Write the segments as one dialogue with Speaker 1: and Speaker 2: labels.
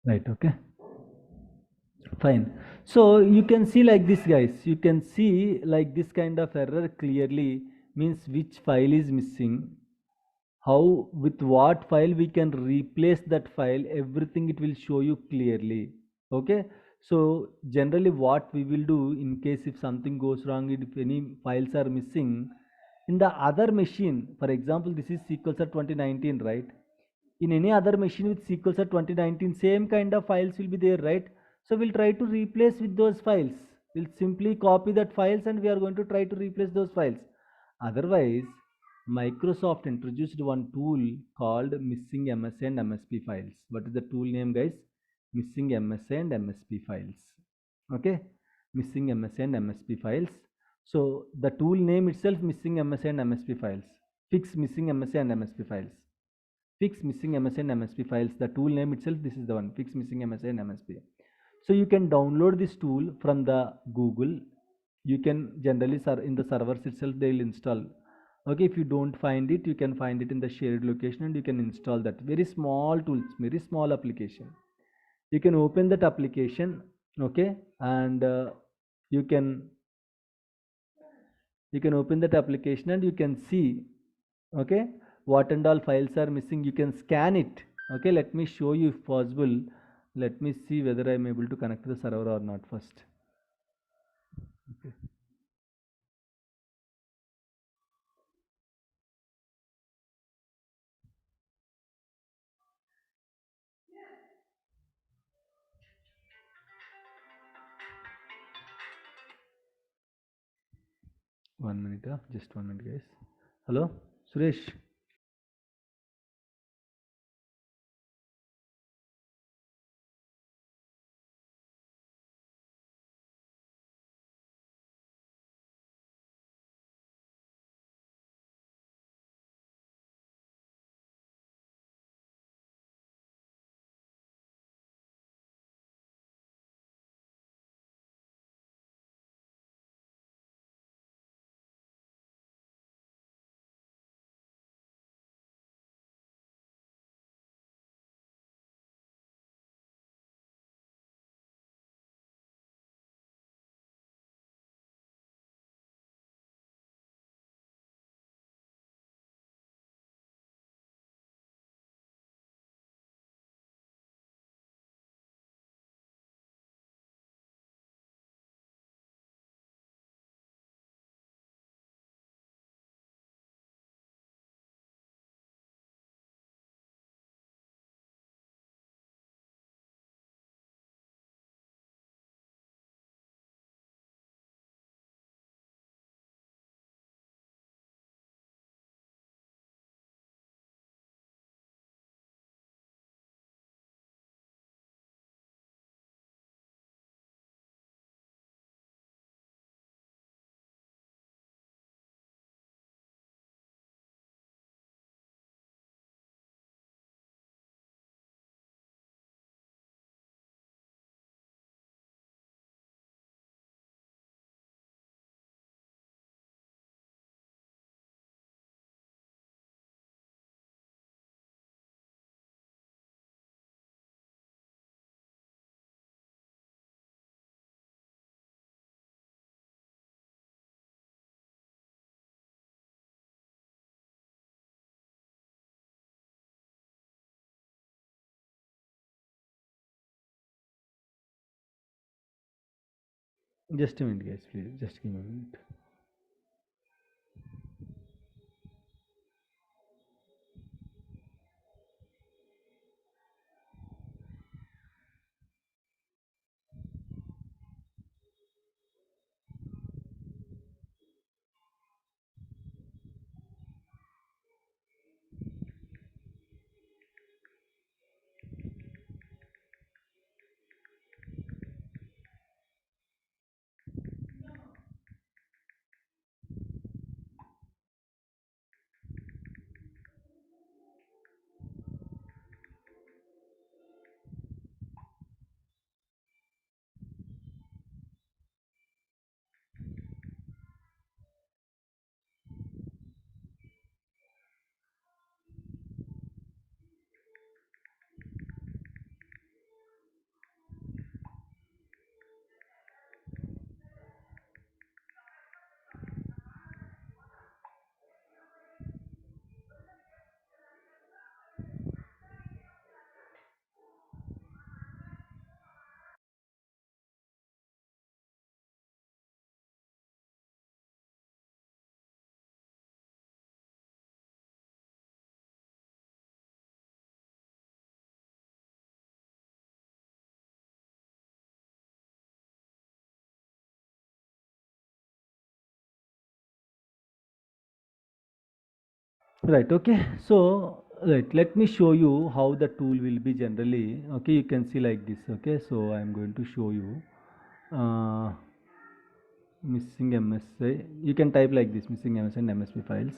Speaker 1: Right, okay, fine. So you can see like this, guys, you can see like this kind of error clearly means which file is missing, how, with what file we can replace that file, everything it will show you clearly. Okay, so generally what we will do in case if something goes wrong, if any files are missing in the other machine, for example this is SQL Server 2019, right? In any other machine with SQL Server 2019 same kind of files will be there, right? So we'll try to replace with those files. We'll simply copy that files and we are going to try to replace those files. Otherwise, Microsoft introduced one tool called missing MSA and MSP files. What is the tool name, guys? Missing MSA and MSP files. Okay, missing MSA and MSP files. So the tool name itself, missing MSA and MSP files. Fix missing MSA and MSP files. Fix missing MSA and MSP files. The tool name itself, this is the one, fix missing MSA and MSP. So you can download this tool from the Google. You can generally in the servers itself they'll install. Okay, if you don't find it, you can find it in the shared location and you can install that. Very small tools, very small application. You can open that application, okay, and you can open that application and you can see, okay, what and all files are missing. You can scan it. Okay, let me show you if possible. Let me see whether I'm able to connect to the server or not first. Okay. 1 minute, just 1 minute, guys. Hello, Suresh. 1 minute, guys, please. Just give me a minute. Right, okay. So right, let me show you how the tool will be generally. Okay, you can see like this. Okay, so I'm going to show you uh, missing MSI. You can type like this: missing MSI and MSP files.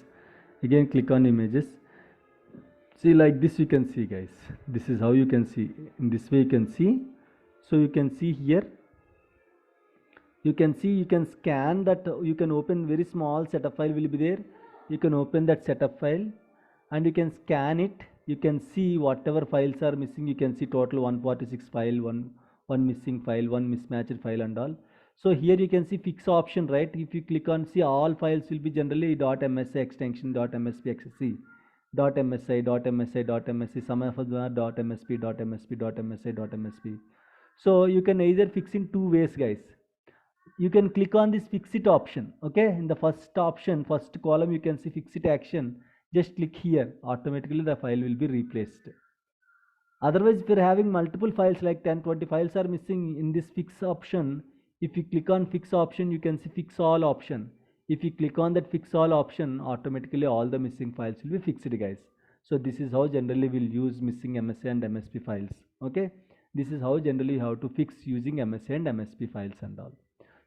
Speaker 1: Again, click on images. See like this, you can see, guys. This is how you can see. In this way you can see. So you can see here, you can see, you can scan that, you can open very small setup file will be there. You can open that setup file and you can scan it. You can see whatever files are missing. You can see total 146 file, one missing file, one mismatched file and all. So here you can see fix option, right? If you click on, see, all files will be generally .msi extension, .mspxc, .msi, .msi, .msi, some of them are .msp, .msp, .msi, .msp. So you can either fix in two ways, guys. You can click on this fix it option. Okay, in the first option, first column, you can see fix it action. Just click here, automatically the file will be replaced. Otherwise, if you're having multiple files, like 10 20 files are missing, in this fix option, if you click on fix option, you can see fix all option. If you click on that fix all option, automatically all the missing files will be fixed, guys. So this is how generally we'll use missing MSA and MSP files. Okay, this is how generally how to fix using MSA and MSP files and all.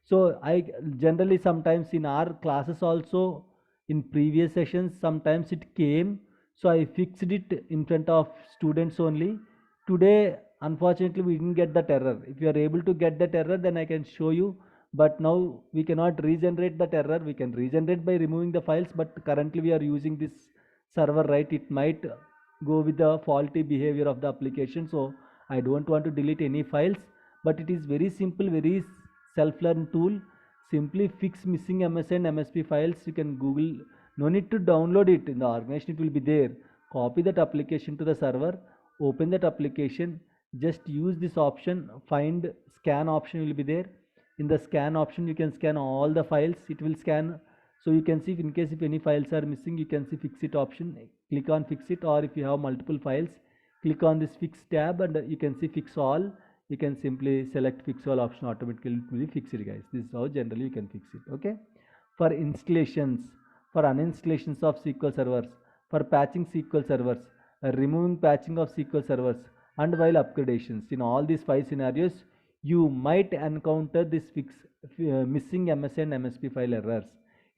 Speaker 1: So I generally sometimes in our classes also, in previous sessions, sometimes it came, so I fixed it in front of students only. Today, unfortunately, we didn't get that error. If you are able to get that error, then I can show you. But now we cannot regenerate that error. We can regenerate by removing the files, but currently we are using this server, right? It might go with the faulty behavior of the application. So I don't want to delete any files, but it is very simple, very self-learn tool. Simply fix missing MS and MSP files. You can Google, no need to download it. In the organization it will be there. Copy that application to the server, open that application, just use this option, find scan option will be there. In the scan option, you can scan all the files, it will scan. So you can see, in case if any files are missing, you can see fix it option, click on fix it. Or if you have multiple files, click on this fix tab and you can see fix all. You can simply select fix all option, automatically it will be fixed, guys. This is how generally you can fix it. Okay, for installations, for uninstallations of SQL servers, for patching SQL servers, removing patching of SQL servers, and while upgradations, in all these five scenarios, you might encounter this missing MS and MSP file errors.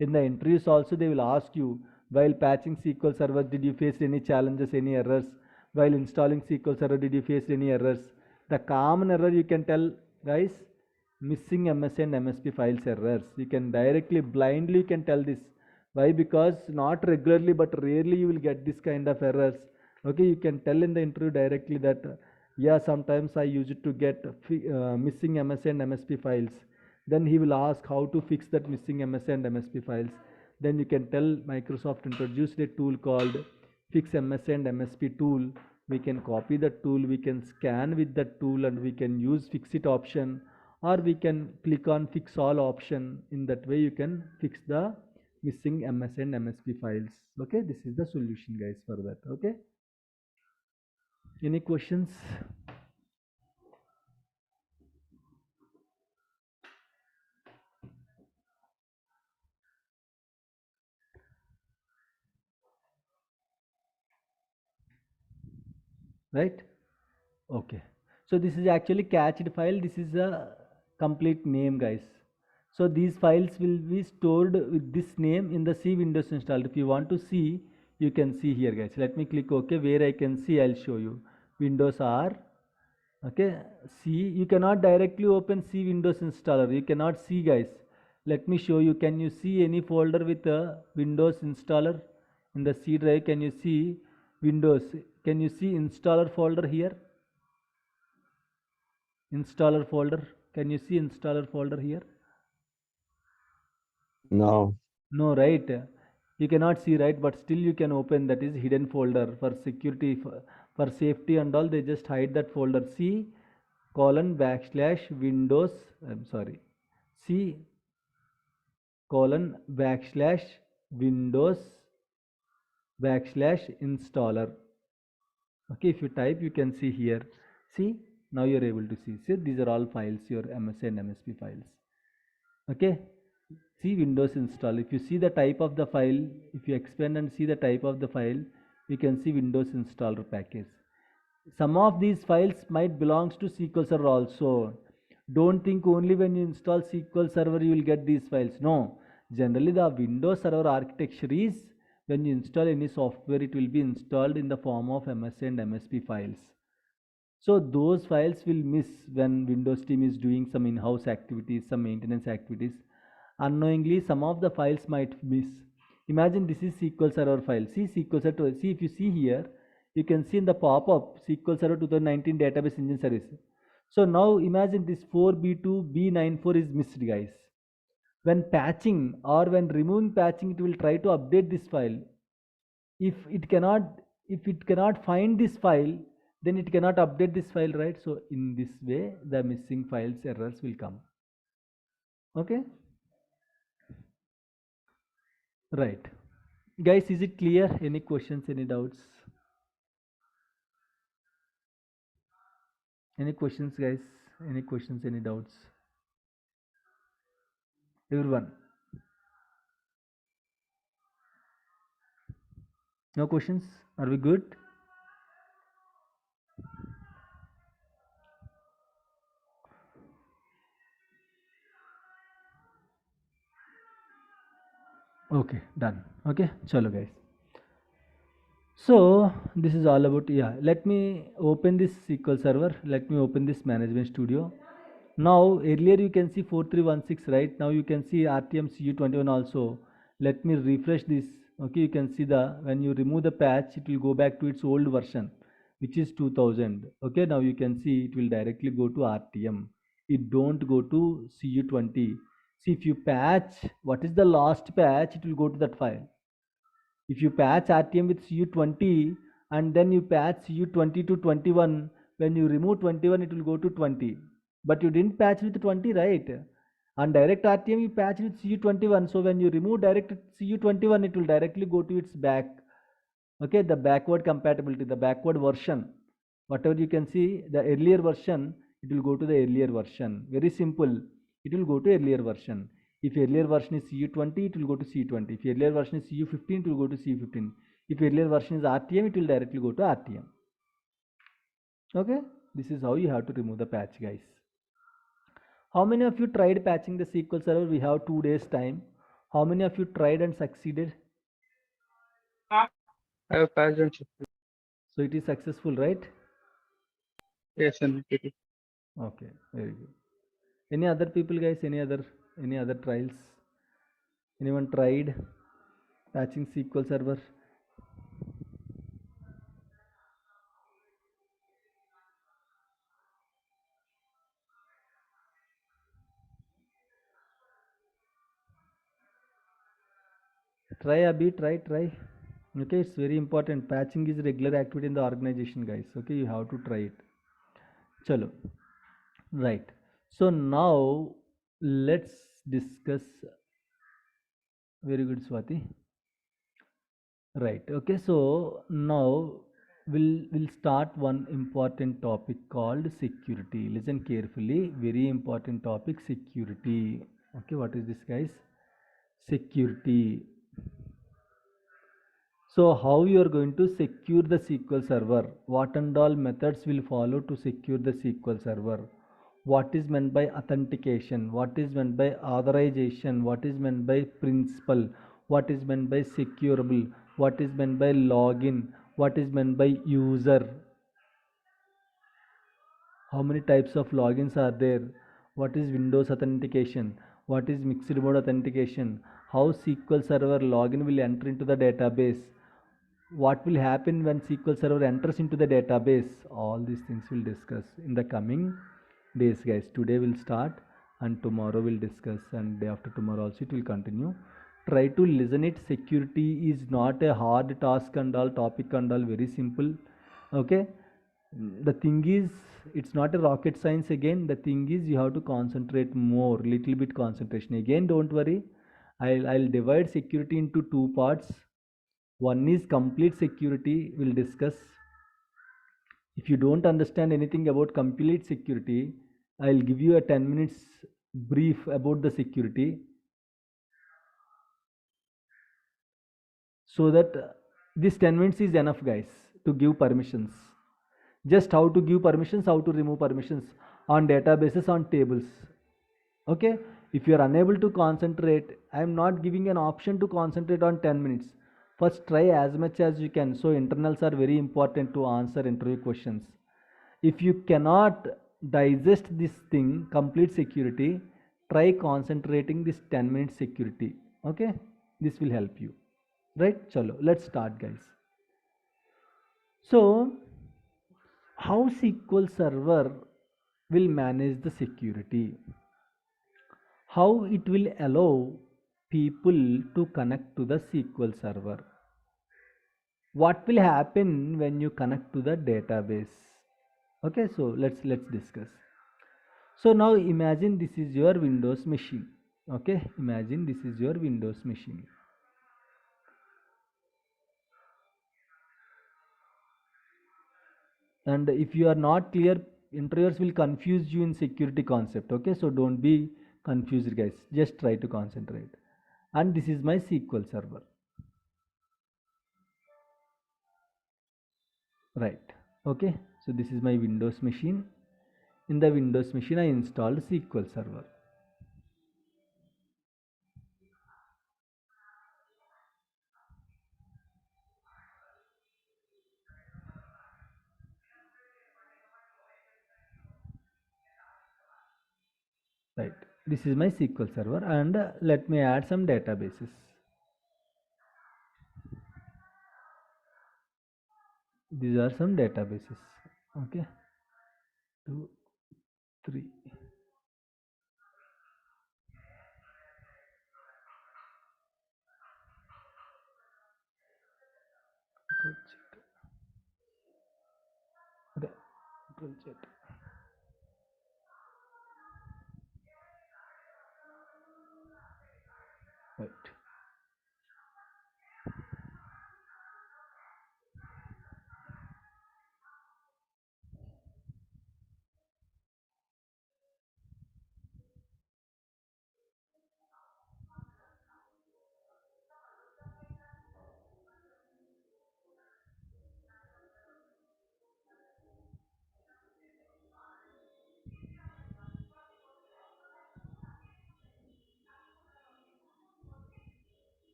Speaker 1: In the interviews also, they will ask you, while patching SQL server, did you face any challenges, any errors? While installing SQL server, did you face any errors? The common error you can tell, guys, missing MS and MSP files errors. You can directly, blindly you can tell this. Why? Because not regularly but rarely you will get this kind of errors. Okay, you can tell in the interview directly that yeah, sometimes I use it to get missing MS and MSP files. Then he will ask how to fix that missing MS and MSP files. Then you can tell Microsoft introduced a tool called fix MS and MSP tool. We can copy the tool, we can scan with that tool, and we can use fix it option, or we can click on fix all option. In that way you can fix the missing MS and MSP files. Okay, this is the solution, guys, for that. Okay, any questions? Right, okay. So this is actually cached file. This is a complete name, guys. So these files will be stored with this name in the C Windows installed. If you want to see, you can see here, guys. Let me click OK. Where I can see, I'll show you. Windows R. Okay, C. You cannot directly open C Windows installer. You cannot see, guys. Let me show you. Can you see any folder with a Windows installer in the C drive? Can you see Windows? Can you see installer folder here? Installer folder. Can you see installer folder here?
Speaker 2: No.
Speaker 1: No, right? You cannot see, right? But still you can open. That is hidden folder for security, for safety and all. They just hide that folder. C colon backslash Windows. I'm sorry. C colon backslash Windows backslash installer. Okay, if you type, you can see here. See, now you're able to see. See, these are all files, your MS and MSP files. Okay, See Windows install. If you see the type of the file, if you expand and see the type of the file, you can see Windows installer package. Some of these files might belongs to SQL Server also. Don't think only when you install SQL Server you will get these files. No, generally the Windows Server architecture is when you install any software, it will be installed in the form of MS and MSP files. So those files will miss when Windows team is doing some in-house activities, some maintenance activities. Unknowingly, some of the files might miss. Imagine this is SQL Server file. See SQL Server. See, if you see here, you can see in the pop-up SQL Server 2019 database engine service. So now imagine this 4B2 B94 is missed, guys. When patching or when removing patching, it will try to update this file. If it cannot, if it cannot find this file, then it cannot update this file, right? So in this way the missing files errors will come. Okay, right, guys, is it clear? Any questions, any doubts? Any questions, guys? Any questions, any doubts? Everyone, no questions? Are we good? Okay, done. Okay, chalo guys. So this is all about, yeah, let me open this SQL Server. Let me open this management studio. Now earlier you can see 4316, right? Now you can see RTM CU21 also. Let me refresh this. Okay, you can see the, when you remove the patch, it will go back to its old version, which is 2000. Okay, now you can see it will directly go to RTM. It don't go to CU20. See, if you patch, what is the last patch, it will go to that file. If you patch RTM with CU20 and then you patch CU20 to 21, when you remove 21, it will go to 20. But you didn't patch with 20, right? On direct RTM, you patch with CU21. So when you remove direct CU21, it will directly go to its back. Okay, the backward compatibility, the backward version. Whatever you can see, the earlier version, it will go to the earlier version. Very simple. It will go to earlier version. If earlier version is CU20, it will go to CU20. If earlier version is CU15, it will go to CU15. If earlier version is RTM, it will directly go to RTM. Okay, this is how you have to remove the patch, guys. How many of you tried patching the SQL Server? We have 2 days time. How many of you tried and succeeded?
Speaker 2: I have patched and shifted.
Speaker 1: So it is successful, right?
Speaker 2: Yes, and it is.
Speaker 1: Okay, very good. Any other people, guys? Any other trials? Anyone tried patching SQL Server? Try Abhi, try. Okay, it's very important. Patching is regular activity in the organization, guys. Okay, you have to try it. Chalo. Right. So now let's discuss. Very good, Swati. Right. Okay. So now we'll start one important topic called security. Listen carefully. Very important topic, security. Okay. What is this, guys? Security. So how you are going to secure the SQL Server? What and all methods will follow to secure the SQL Server? What is meant by authentication? What is meant by authorization? What is meant by principal? What is meant by securable? What is meant by login? What is meant by user? How many types of logins are there? What is Windows authentication? What is mixed mode authentication? How SQL Server login will enter into the database? What will happen when SQL Server enters into the database? All these things we'll discuss in the coming days, guys. Today we'll start and tomorrow we'll discuss, and day after tomorrow also it will continue. Try to listen it. Security is not a hard task and all, topic and all, very simple. Okay, the thing is, it's not a rocket science. Again, the thing is, you have to concentrate more, little bit concentration. Again, don't worry, I'll divide security into two parts. One is complete security, we'll discuss. If you don't understand anything about complete security, I'll give you a 10 minutes brief about the security. so that this 10 minutes is enough, guys, to give permissions. Just how to give permissions, how to remove permissions on databases, on tables. Okay, if you are unable to concentrate, I am not giving an option to concentrate on 10 minutes. First try as much as you can. So internals are very important to answer interview questions. If you cannot digest this thing, complete security, try concentrating this 10 minutes security. Okay, this will help you, right? Chalo, let's start, guys. So how SQL Server will manage the security? How it will allow people to connect to the SQL Server? What will happen when you connect to the database? Okay, so let's discuss. So now imagine this is your Windows machine. Okay, imagine this is your Windows machine. And if you are not clear, interviewers will confuse you in security concept. Okay, so don't be confused, guys, just try to concentrate. And this is my SQL Server, right? Okay, so this is my Windows machine. In the Windows machine I installed SQL Server. Right, this is my SQL Server, and let me add some databases. These are some databases. Okay, 2, 3. Right.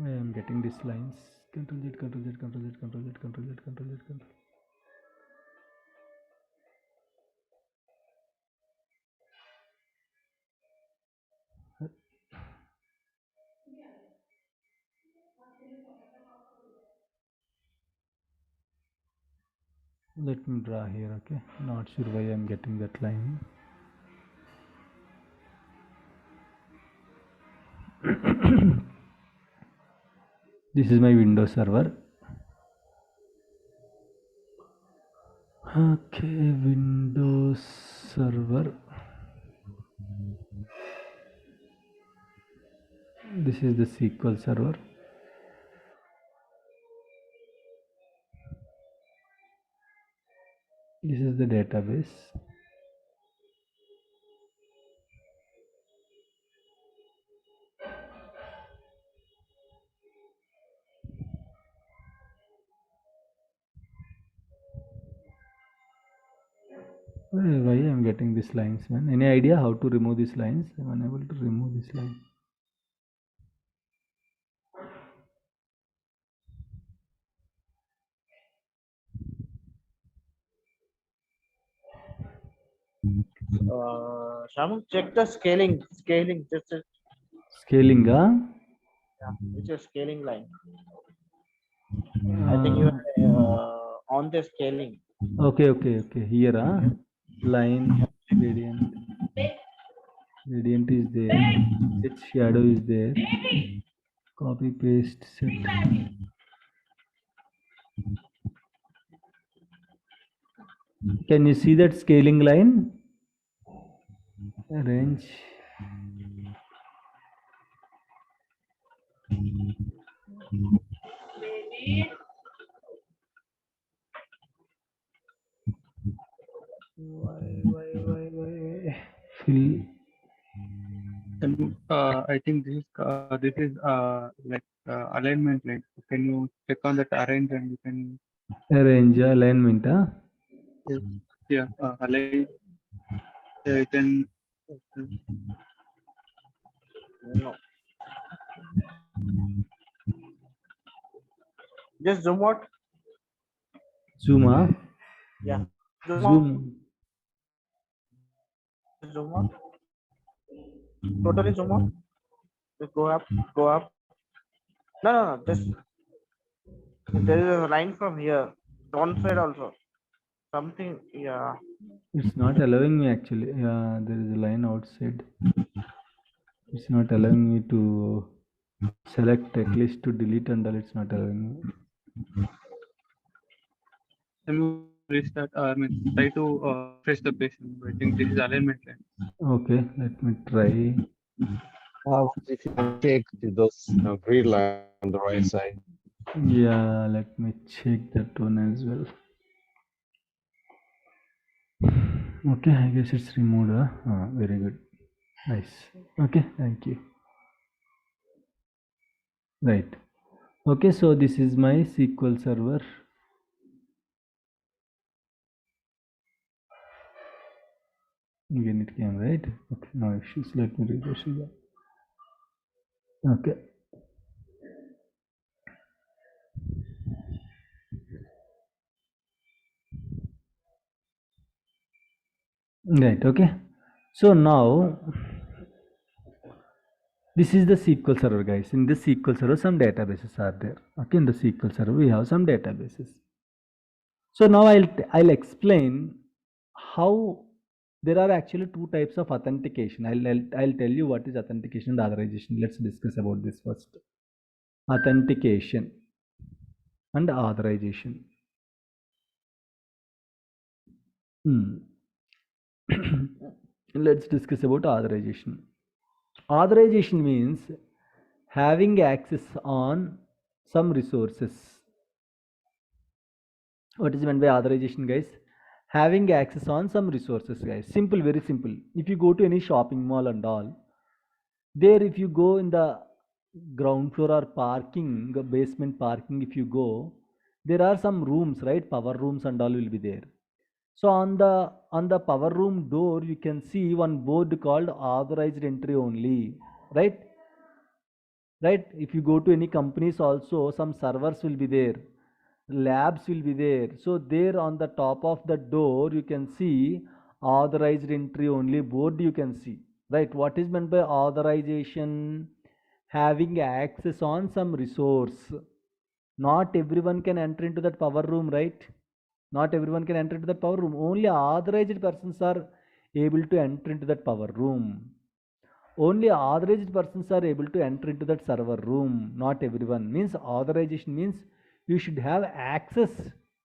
Speaker 1: I am getting these lines. Control Z, Control Z, Control Z, Control Z, Control Z, Control Z, Control. Let me draw here. Okay, not sure why I am getting that line. This is my Windows server. Okay, Windows server. This is the SQL server. This is the database. Why I am getting these lines, man? Any idea how to remove these lines? I am unable to remove this line.
Speaker 3: Shamu, check the scaling. Just
Speaker 1: Scaling,
Speaker 3: yeah, it's a scaling line. I think you are on the scaling.
Speaker 1: Okay. Here, line gradient. Gradient is there. Its shadow is there. Copy paste set. Can you see that scaling line? Range. Why? Fill
Speaker 2: I think this is like alignment line. Can you check on that arrange and you can
Speaker 1: Arrange alignment.
Speaker 2: yeah, align. You can
Speaker 3: No. Just zoom out.
Speaker 1: Zoom.
Speaker 3: Yeah. Zoom out.
Speaker 1: Zoom.
Speaker 3: Zoom out. Totally zoom out. Just go up. Go up. No, no, no. Just there is a line from here. One side also. Something. Yeah.
Speaker 1: It's not allowing me actually. Yeah, there is a line outside. It's not allowing me to select at least to delete and all. It's not allowing me.
Speaker 2: can you restart. I mean, try to refresh the page. I think this is alignment line.
Speaker 1: Okay, let me try.
Speaker 4: If you can check those green line on the right side.
Speaker 1: Yeah, let me check that one as well. Okay, I guess it's removed. Very good. Nice. Okay, thank you. Right. Okay, so this is my SQL server. Again, it came right. Okay, no issues. Let me refresh it. Okay. Right. Okay. So now this is the SQL server, guys. In this SQL server, some databases are there. Okay, in the SQL server, we have some databases. So now I'll explain how there are actually two types of authentication. I'll tell you what is authentication and authorization. Let's discuss about this first. Authentication and authorization. Let's discuss about authorization. Authorization means having access on some resources. What is meant by authorization, guys? Having access on some resources, guys. Simple, very simple. If you go to any shopping mall and all, there if you go in the ground floor or parking, basement parking, if you go, there are some rooms, right? Power rooms and all will be there. So on the power room door, you can see one board called authorized entry only, right? Right? If you go to any companies also, some servers will be there, labs will be there. So there on the top of the door, you can see authorized entry only board you can see, right? What is meant by authorization? Having access on some resource. Not everyone can enter into that power room, right? Not everyone can enter into that power room. Only authorized persons are able to enter into that power room. Only authorized persons are able to enter into that server room. Not everyone. Means authorization means you should have access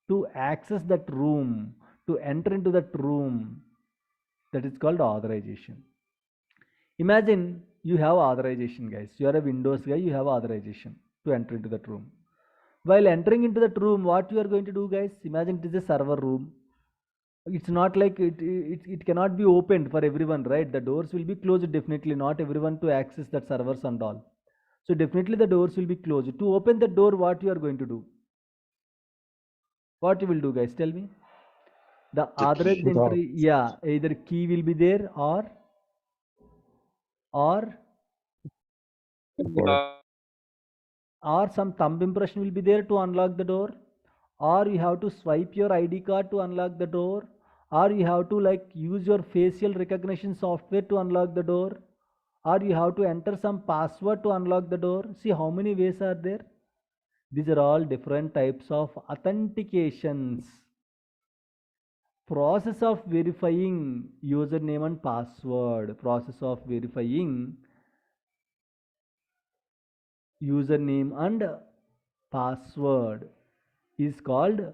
Speaker 1: to access that room, to enter into that room. That is called authorization. Imagine you have authorization, guys. You are a Windows guy, you have authorization to enter into that room. While entering into that room, what you are going to do, guys? Imagine it is a server room. It's not like it cannot be opened for everyone, right? The doors will be closed definitely. Not everyone to access that servers and all. So definitely the doors will be closed. To open the door, what you are going to do? What you will do, guys? Tell me. The authorized entry, yeah, either key will be there or
Speaker 2: Uh,
Speaker 1: or some thumb impression will be there to unlock the door, or you have to swipe your ID card to unlock the door, or you have to like use your facial recognition software to unlock the door, or you have to enter some password to unlock the door. See how many ways are there. These are all different types of authentications. Process of verifying username and password. Process of verifying username and password is called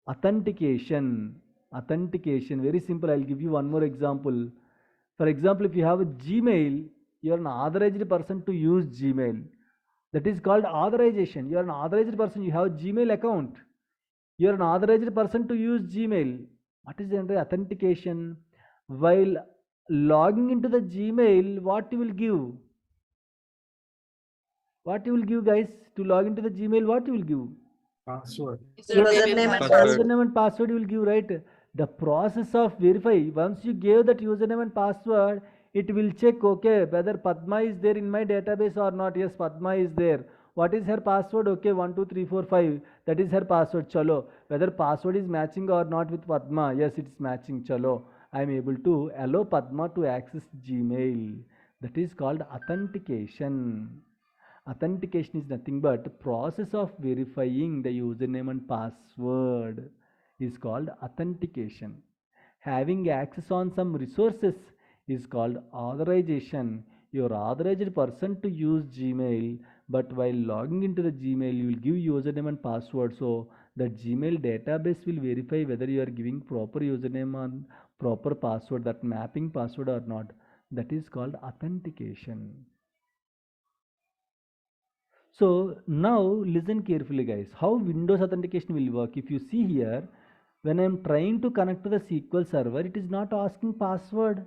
Speaker 1: authentication. Authentication, very simple. I'll give you one more example. For example, if you have a Gmail, you're an authorized person to use Gmail. That is called authorization. You're an authorized person, you have a Gmail account, you're an authorized person to use Gmail. What is the authentication? While logging into the Gmail, what you will give? What you will give, guys, to log into the Gmail? What you will give?
Speaker 2: Password.
Speaker 5: Username and
Speaker 2: Password.
Speaker 5: password.
Speaker 1: Username and password you will give, right? The process of verify, once you gave that username and password, it will check, okay, whether Padma is there in my database or not. Yes, Padma is there. What is her password? Okay, 12345, that is her password. Chalo, whether password is matching or not with Padma. Yes, it's matching. Chalo, I am able to allow Padma to access Gmail. That is called authentication. Authentication is nothing but process of verifying the username and password is called authentication. Having access on some resources is called authorization. You are authorized person to use Gmail, but while logging into the Gmail you will give username and password, so the Gmail database will verify whether you are giving proper username and proper password, that mapping password or not. That is called authentication. So now listen carefully, guys, how Windows authentication will work. If you see here, when I am trying to connect to the SQL server, it is not asking password.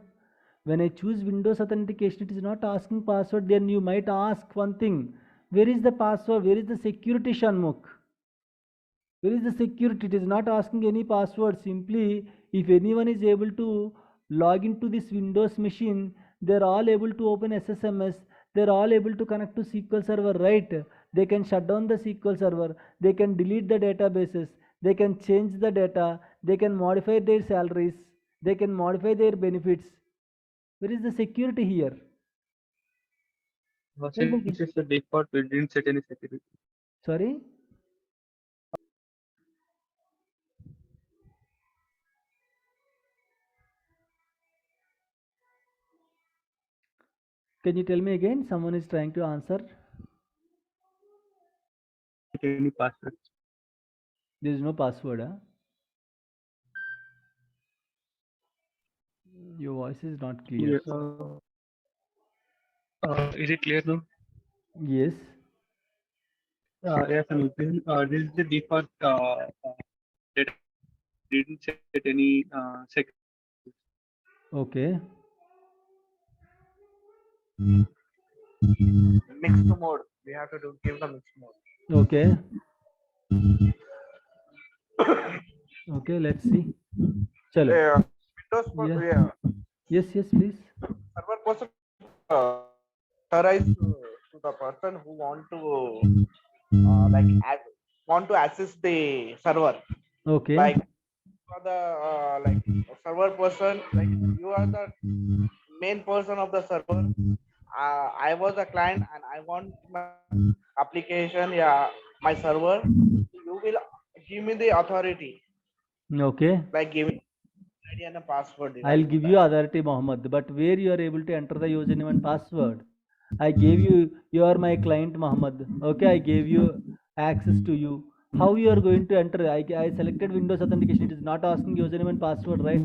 Speaker 1: When I choose Windows authentication, it is not asking password. Then you might ask one thing, where is the password? Where is the security, Shanmukh? Where is the security? It is not asking any password. Simply, if anyone is able to log into this Windows machine, they're all able to open SSMS. They're all able to connect to SQL server, right? They can shut down the SQL server. They can delete the databases. They can change the data. They can modify their salaries. They can modify their benefits. Where is the security here?
Speaker 2: Since it's the default, we didn't set any security.
Speaker 1: Sorry? Can you tell me again? Someone is trying to answer.
Speaker 2: Any password.
Speaker 1: There is no password, huh? Your voice is not clear.
Speaker 2: Yeah. Is it clear now?
Speaker 1: Yes.
Speaker 2: Yes, and this is the default data. Didn't set any security.
Speaker 1: Okay.
Speaker 3: Mixed mode. We have to give the mixed mode.
Speaker 1: Okay. Okay, let's see. Chalo.
Speaker 3: Windows
Speaker 1: Yeah.
Speaker 3: yeah,
Speaker 1: Yes, yes, please.
Speaker 3: server person authorize to the person who want to want to access the server.
Speaker 1: Okay.
Speaker 3: Like for the like server person, like you are the main person of the server. I was a client and I want my application, yeah, my server. You will give me the authority,
Speaker 1: Okay.
Speaker 3: like giving ID and a password.
Speaker 1: I'll
Speaker 3: Like
Speaker 1: give you authority, Mohammed, but where you are able to enter the username and password? I gave you, you are my client, Mohammed. Okay, I gave you access to you. How you are going to enter? I selected Windows authentication. It is not asking username and password, right?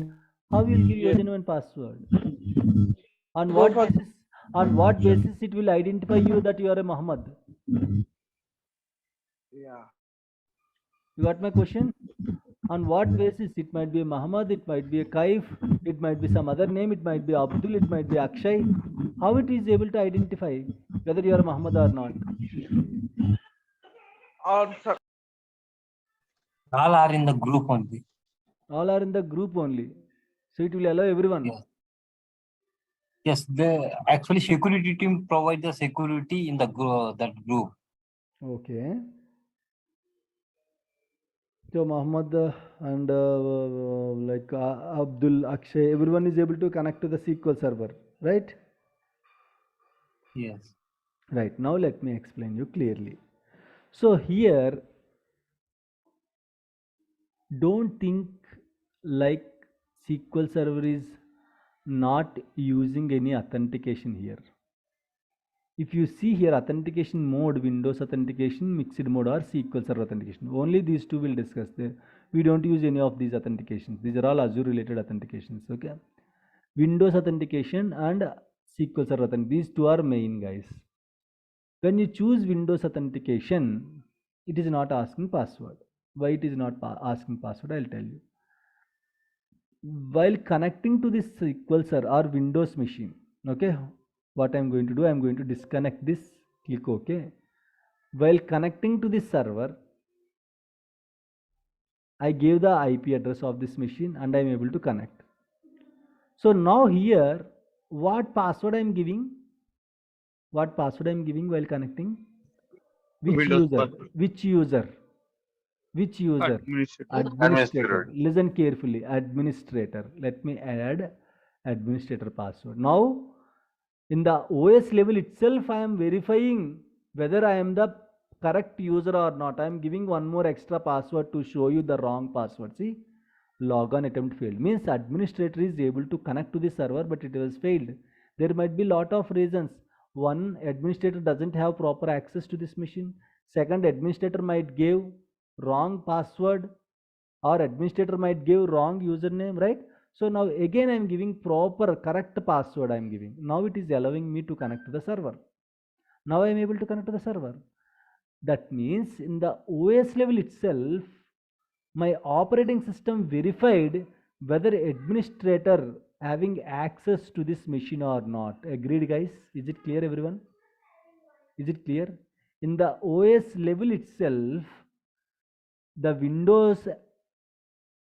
Speaker 1: How you will give
Speaker 3: yes,
Speaker 1: username and password? On
Speaker 3: go
Speaker 1: what
Speaker 3: for
Speaker 1: basis? On what basis it will identify you that you are a Mohammed?
Speaker 3: yeah.
Speaker 1: You got my question? On what basis? It might be a Muhammad, it might be a Kaif, it might be some other name, it might be Abdul, it might be Akshay. How it is able to identify whether you are Muhammad or not?
Speaker 3: Or
Speaker 5: All are in the group only.
Speaker 1: All are in the group only. So it will allow everyone.
Speaker 5: Yes. Yes, the actually security team provide the security in the that group.
Speaker 1: Okay. So Muhammad and like Abdul, Akshay, everyone is able to connect to the SQL server, right?
Speaker 5: Yes.
Speaker 1: Right. Now let me explain you clearly. So here, don't think like SQL server is not using any authentication here. If you see here, authentication mode, Windows authentication, mixed mode, or SQL server authentication, only these two will discuss. We don't use any of these authentications. These are all Azure related authentications. Okay, Windows authentication and SQL server authentication, these two are main, guys. When you choose Windows authentication, it is not asking password. Why it is not asking password? I'll tell you. While connecting to this SQL server or Windows machine, okay, what I'm going to do, I'm going to disconnect this, click OK. while connecting to this server, I gave the IP address of this machine and I am able to connect. So now here, what password I am giving? What password I am giving while connecting? Which
Speaker 2: Windows
Speaker 1: user?
Speaker 2: password.
Speaker 1: Which user? Which user?
Speaker 2: Administrator.
Speaker 1: Administrator. Listen carefully. Administrator. Let me add administrator password. Now, in the OS level itself, I am verifying whether I am the correct user or not. I am giving one more extra password to show you the wrong password. See, logon attempt failed. Means administrator is able to connect to the server, but it was failed. There might be lot of reasons. One, administrator doesn't have proper access to this machine. Second, administrator might give wrong password, or administrator might give wrong username, right? So now again I am giving proper correct password I am giving. Now it is allowing me to connect to the server. Now I am able to connect to the server. That means in the OS level itself, my operating system verified whether administrator having access to this machine or not. Agreed, guys? Is it clear, everyone? Is it clear? In the OS level itself, the Windows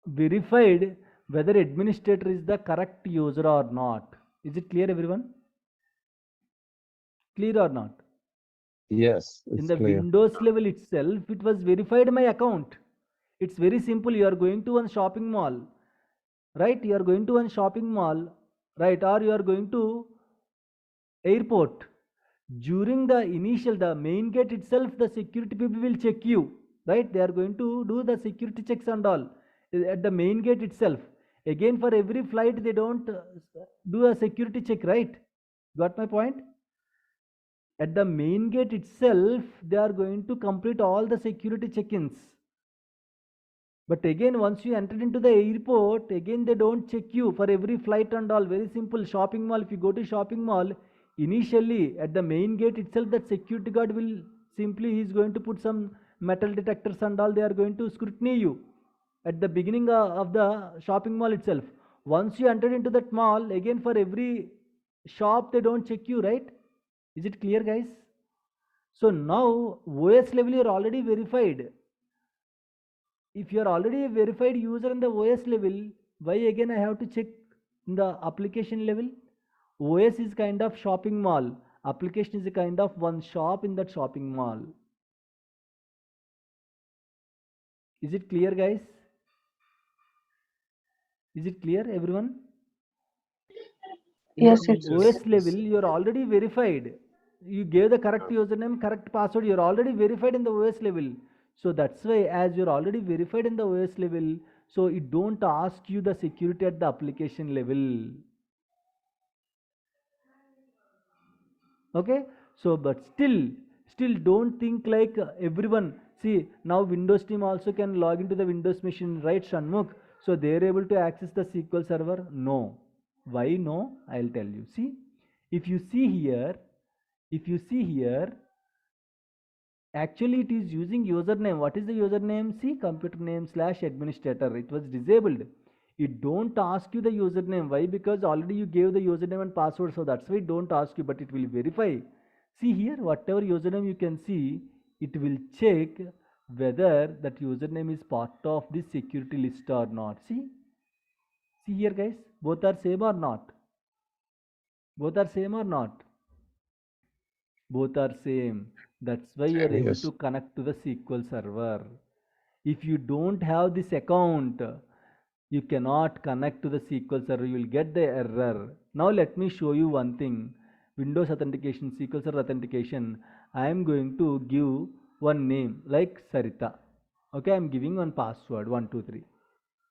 Speaker 1: verified whether administrator is the correct user or not. Is it clear, everyone? Clear or not?
Speaker 4: Yes,
Speaker 1: In
Speaker 4: it's
Speaker 1: the
Speaker 4: clear.
Speaker 1: Windows level itself, it was verified my account. It's very simple. You are going to one shopping mall, right? You are going to one shopping mall, right? Or you are going to airport. During the initial, the main gate itself, the security people will check you, right? They are going to do the security checks and all at the main gate itself. Again, for every flight, they don't do a security check, right? Got my point? At the main gate itself, they are going to complete all the security check-ins. But again, once you enter into the airport, again they don't check you for every flight and all. Very simple. Shopping mall, if you go to shopping mall, initially at the main gate itself, that security guard will simply, he is going to put some metal detectors and all. They are going to scrutiny you at the beginning of the shopping mall itself. Once you enter into that mall, again for every shop, they don't check you, right? Is it clear, guys? So now OS level you are already verified. If you are already a verified user in the OS level, why again I have to check in the application level? OS is kind of shopping mall. Application is a kind of one shop in that shopping mall. Is it clear, guys? Is it clear, everyone? In
Speaker 6: Yes,
Speaker 1: the
Speaker 6: it's
Speaker 1: OS level, you are already verified. You gave the correct username, correct password. You are already verified in the OS level. So that's why, as you're already verified in the OS level, so it don't ask you the security at the application level. Okay, so but still don't think like everyone. See, now Windows team also can log into the Windows machine, right, Shanmukh? So they're able to access the SQL server. No. Why no? I'll tell you. See, if you see here, actually it is using username. What is the username? See, computer name / administrator. It was disabled. It don't ask you the username. Why? Because already you gave the username and password. So that's why it don't ask you, but it will verify. See here, whatever username you can see, it will check whether that username is part of this security list or not. See here, guys, both are same or not? Both are same or not? Both are same. That's why you are able
Speaker 4: Yes.
Speaker 1: to connect to the SQL server. If you don't have this account, you cannot connect to the SQL server. You will get the error. Now let me show you one thing. Windows authentication, SQL server authentication. I am going to give one name like Sarita. Okay, I am giving one password 123.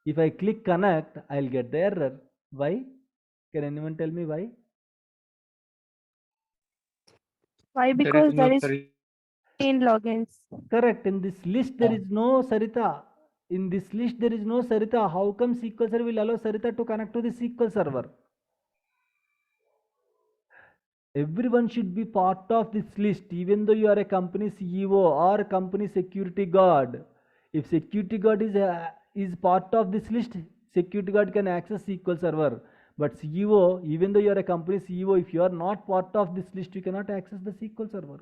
Speaker 1: If I click connect, I'll get the error. Why? Can anyone tell me why?
Speaker 6: why?
Speaker 2: There
Speaker 6: Because
Speaker 2: is
Speaker 6: there
Speaker 2: no
Speaker 6: is in logins.
Speaker 1: Correct. In this list, there is no Sarita. In this list, there is no Sarita. How come SQL server will allow Sarita to connect to the SQL server? Everyone should be part of this list, even though you are a company CEO or a company security guard. If security guard is part of this list, security guard can access SQL server. But CEO, even though you are a company CEO, if you are not part of this list, you cannot access the SQL server.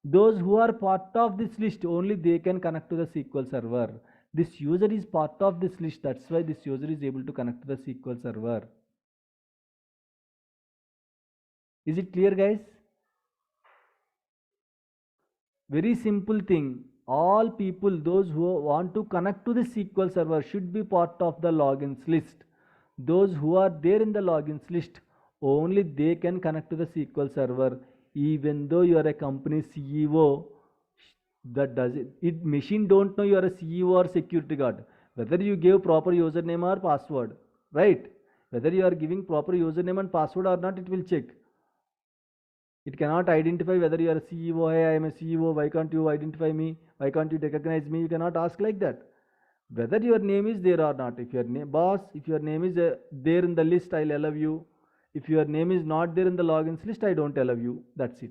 Speaker 1: Those who are part of this list, only they can connect to the SQL server. This user is part of this list. That's why this user is able to connect to the SQL server. Is it clear, guys? Very simple thing. All people, those who want to connect to the SQL server, should be part of the logins list. Those who are there in the logins list, only they can connect to the SQL server. Even though you are a company CEO, that does it machine don't know you are a CEO or security guard, whether you give proper username or password, right? Whether you are giving proper username and password or not, it will check. It cannot identify whether you are a CEO. Hey, I am a CEO. Why can't you identify me? Why can't you recognize me? You cannot ask like that. Whether your name is there or not. If your name, boss, if your name is there in the list, I'll allow you. If your name is not there in the logins list, I don't allow you. That's it.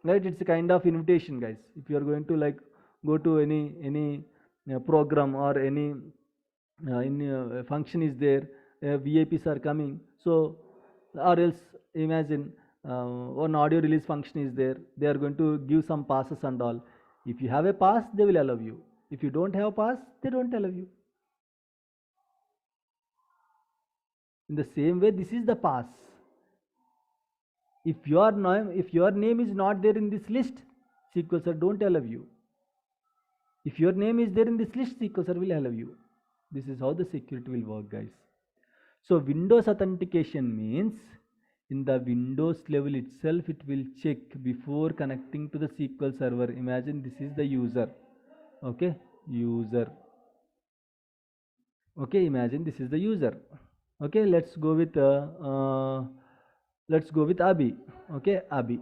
Speaker 1: Right? It's a kind of invitation, guys. If you are going to like go to any program or any function is there, VIPs are coming. So, or else imagine one audio release function is there. They are going to give some passes and all. If you have a pass, they will allow you. If you don't have a pass, they don't allow you. In the same way, this is the pass. If your name is not there in this list, SQL server don't allow you. If your name is there in this list, SQL server will allow you. This is how the security will work, guys. So Windows authentication means in the Windows level itself, it will check before connecting to the SQL server. Imagine this is the user. Okay, user. Okay, imagine this is the user. Okay, let's go with Abhi. Okay, Abhi.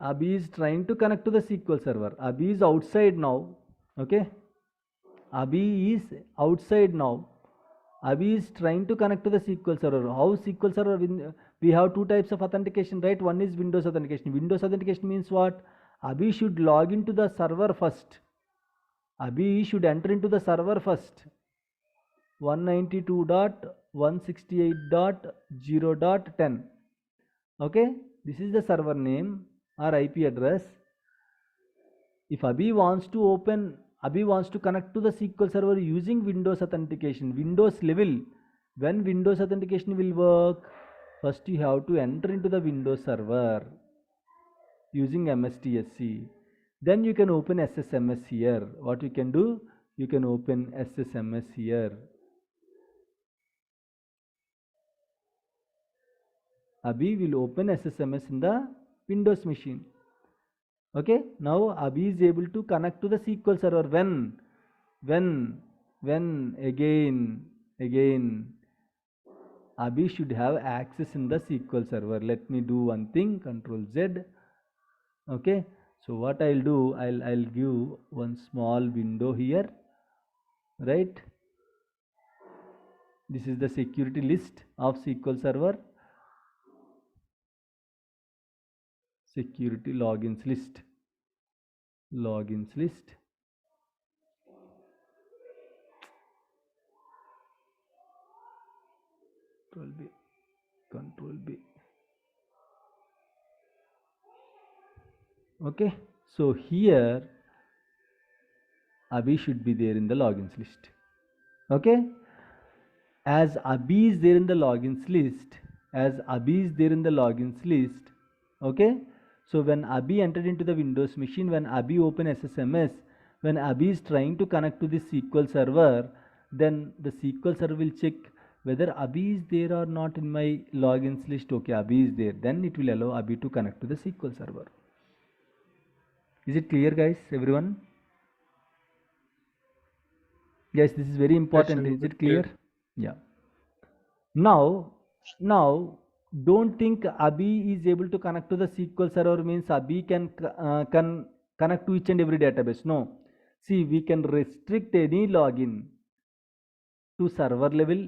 Speaker 1: Abhi is trying to connect to the SQL server. Abhi is outside now. Okay, Abhi is outside now. Abhi is trying to connect to the SQL server. How SQL server? We have two types of authentication, right? One is Windows authentication. Windows authentication means what? Abhi should log into the server first. Abhi should enter into the server first. 192.168.0.10. Okay, this is the server name or IP address. If Abhi wants to connect to the SQL server using Windows authentication, Windows level, when Windows authentication will work, first you have to enter into the Windows server using MSTSC. Then you can open SSMS here. What you can do? You can open SSMS here. Abhi will open SSMS in the Windows machine. Okay, now Abhi is able to connect to the SQL server when again Abhi should have access in the SQL server. Let me do one thing, Control Z. Okay, so what I'll do, I'll give one small window here, right? This is the security list of SQL server. Security logins list. Control B. Okay, so here Abhi should be there in the logins list. Okay, as Abhi is there in the logins list, okay, so when Abhi entered into the Windows machine, when Abhi open SSMS, when Abhi is trying to connect to the SQL server, then the SQL server will check whether Abhi is there or not in my logins list. Okay, Abhi is there. Then it will allow Abhi to connect to the SQL server. Is it clear, guys? Everyone? Yes, this is very important.
Speaker 2: Yes,
Speaker 1: is it clear? Yeah. Now, don't think Abhi is able to connect to the SQL server means Abhi can connect to each and every database. No. See, we can restrict any login to server level.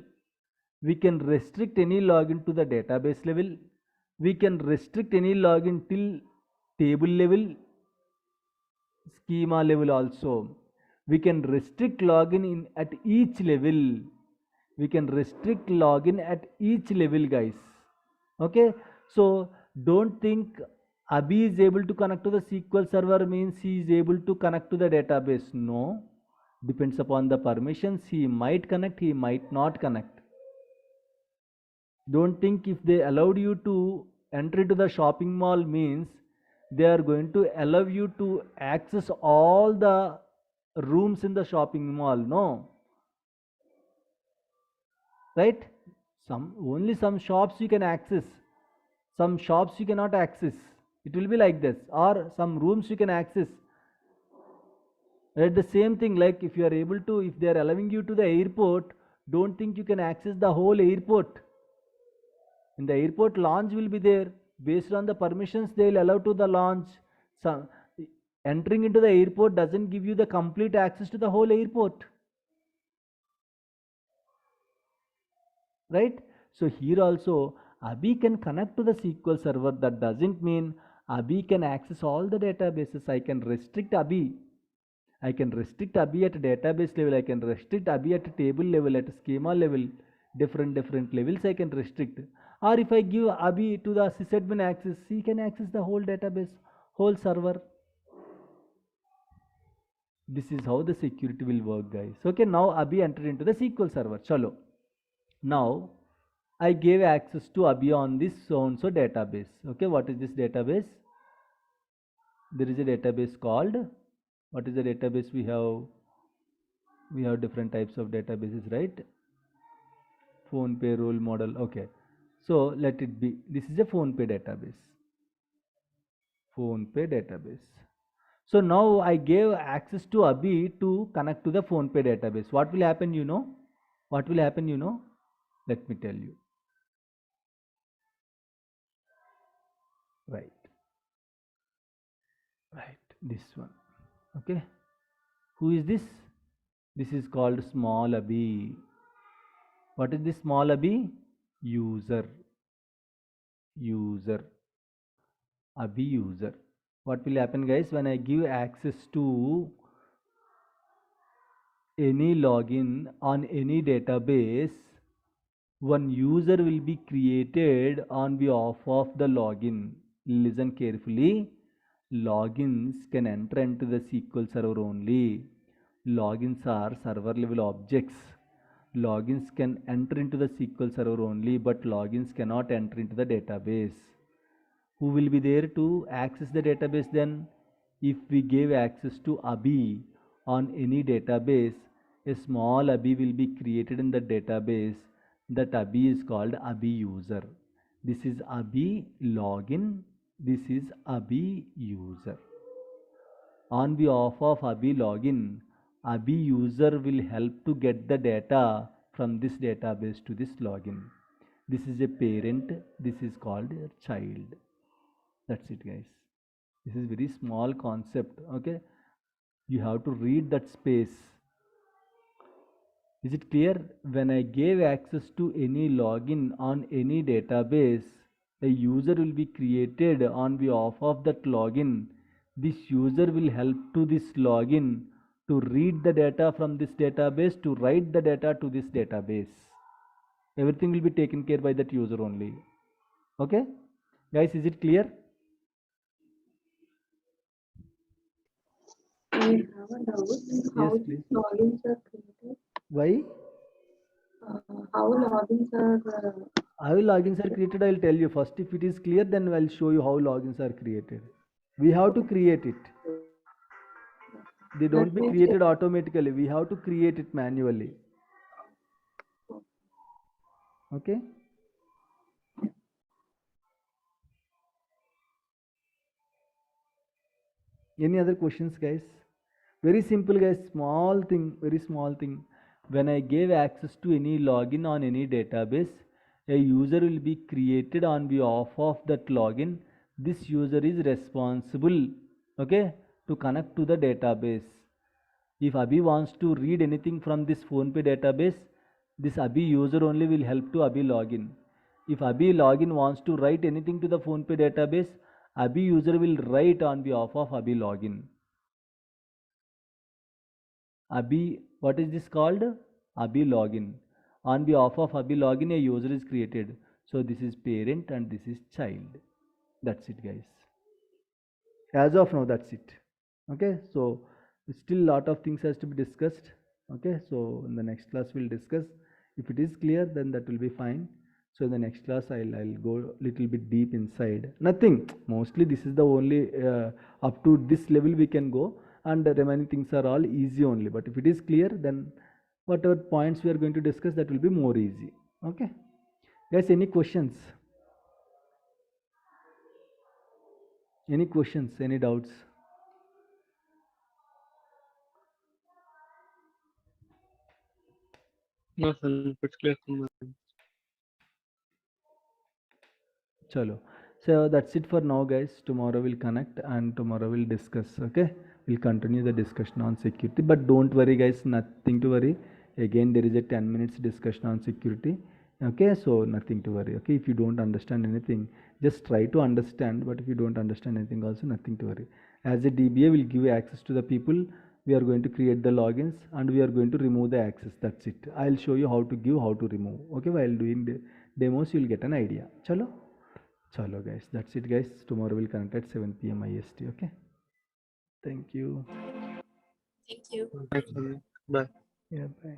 Speaker 1: We can restrict any login to the database level. We can restrict any login till table level, schema level also. We can restrict login at each level. We can restrict login at each level, guys. Okay, so don't think Abhi is able to connect to the SQL server means he is able to connect to the database. No, depends upon the permissions. He might connect, he might not connect. Don't think if they allowed you to enter into the shopping mall means they are going to allow you to access all the rooms in the shopping mall. No, right? Some shops you can access, some shops you cannot access. It will be like this, or some rooms you can access. Right? The same thing, like if you are able to, if they are allowing you to the airport, don't think you can access the whole airport. In the airport, lounge will be there. Based on the permissions they will allow to the lounge. Some entering into the airport doesn't give you the complete access to the whole airport. Right? So here also Abhi can connect to the SQL server. That doesn't mean Abhi can access all the databases. I can restrict Abhi. I can restrict Abhi at database level. I can restrict Abhi at table level, at schema level. Different levels I can restrict. Or if I give Abhi to the sysadmin access, he can access the whole database, whole server. This is how the security will work, guys. Okay, now Abhi entered into the SQL server. Chalo. Now I gave access to Abhi on this so-and-so database. Okay, what is this database? There is a database called, what is the database we have? We have different types of databases, right? Phone pay role model. Okay, so let it be. This is a phone pay database. Phone pay database. So now I gave access to Abhi to connect to the phone pay database. What will happen, you know? What will happen, you know? Let me tell you. Right. This one. Okay. Who is this? This is called small Abhi. What is this small Abhi? User. Abhi user. What will happen, guys, when I give access to any login on any database? One user will be created on behalf of the login. Listen carefully. Logins can enter into the SQL server only. Logins are server level objects. Logins can enter into the SQL server only, but logins cannot enter into the database. Who will be there to access the database then? If we give access to Abhi on any database, a small Abhi will be created in the database. That Abhi is called Abhi user. This is Abhi login. This is Abhi user. On behalf of Abhi login, Abhi user will help to get the data from this database to this login. This is a parent. This is called a child. That's it, guys. This is very small concept. Okay, you have to read that space. Is it clear? When I gave access to any login on any database, a user will be created on behalf of that login. This user will help to this login to read the data from this database, to write the data to this database. Everything will be taken care by that user only. Okay, guys, is it clear?
Speaker 7: I have a doubt. How
Speaker 1: Yes, please.
Speaker 7: logins are created?
Speaker 1: Why?
Speaker 7: How logins are
Speaker 1: How logins are created, I will tell you first. If it is clear, then I will show you how logins are created. We have to create it. They don't
Speaker 7: that
Speaker 1: be
Speaker 7: means
Speaker 1: created automatically. We have to create it manually. Okay? Any other questions, guys? Very simple, guys. Small thing, very small thing. When I gave access to any login on any database, a user will be created on behalf of that login. This user is responsible, okay, to connect to the database. If Abhi wants to read anything from this PhonePe database, this Abhi user only will help to Abhi login. If Abhi login wants to write anything to the PhonePe database, Abhi user will write on behalf of Abhi login. Abhi, what is this called? Abhi login. On behalf of Abhi login, a user is created. So this is parent and this is child. That's it, guys. As of now, that's it. Okay, so still lot of things has to be discussed. Okay, so in the next class we'll discuss. If it is clear, then that will be fine. So in the next class I'll go little bit deep inside. Nothing, mostly this is the only up to this level we can go, and the remaining things are all easy only. But if it is clear, then whatever points we are going to discuss, that will be more easy. Okay, guys, any questions? Any questions, any doubts?
Speaker 2: No, sir, it's clear from my end.
Speaker 1: Chalo. So that's it for now, guys. Tomorrow we'll connect and tomorrow we'll discuss. Okay, we'll continue the discussion on security. But don't worry, guys. Nothing to worry. Again, there is a 10 minutes discussion on security. Okay, so nothing to worry. Okay, if you don't understand anything, just try to understand. But if you don't understand anything, also nothing to worry. As a DBA, will give access to the people. We are going to create the logins and we are going to remove the access. That's it. I'll show you how to give, how to remove. Okay, while doing the demos, you'll get an idea. Chalo. Chalo, guys. That's it, guys. Tomorrow we'll connect at 7 p.m. IST. Okay. Thank you.
Speaker 7: Thank you.
Speaker 2: Thanks, sir. Bye.
Speaker 1: Yeah, bye.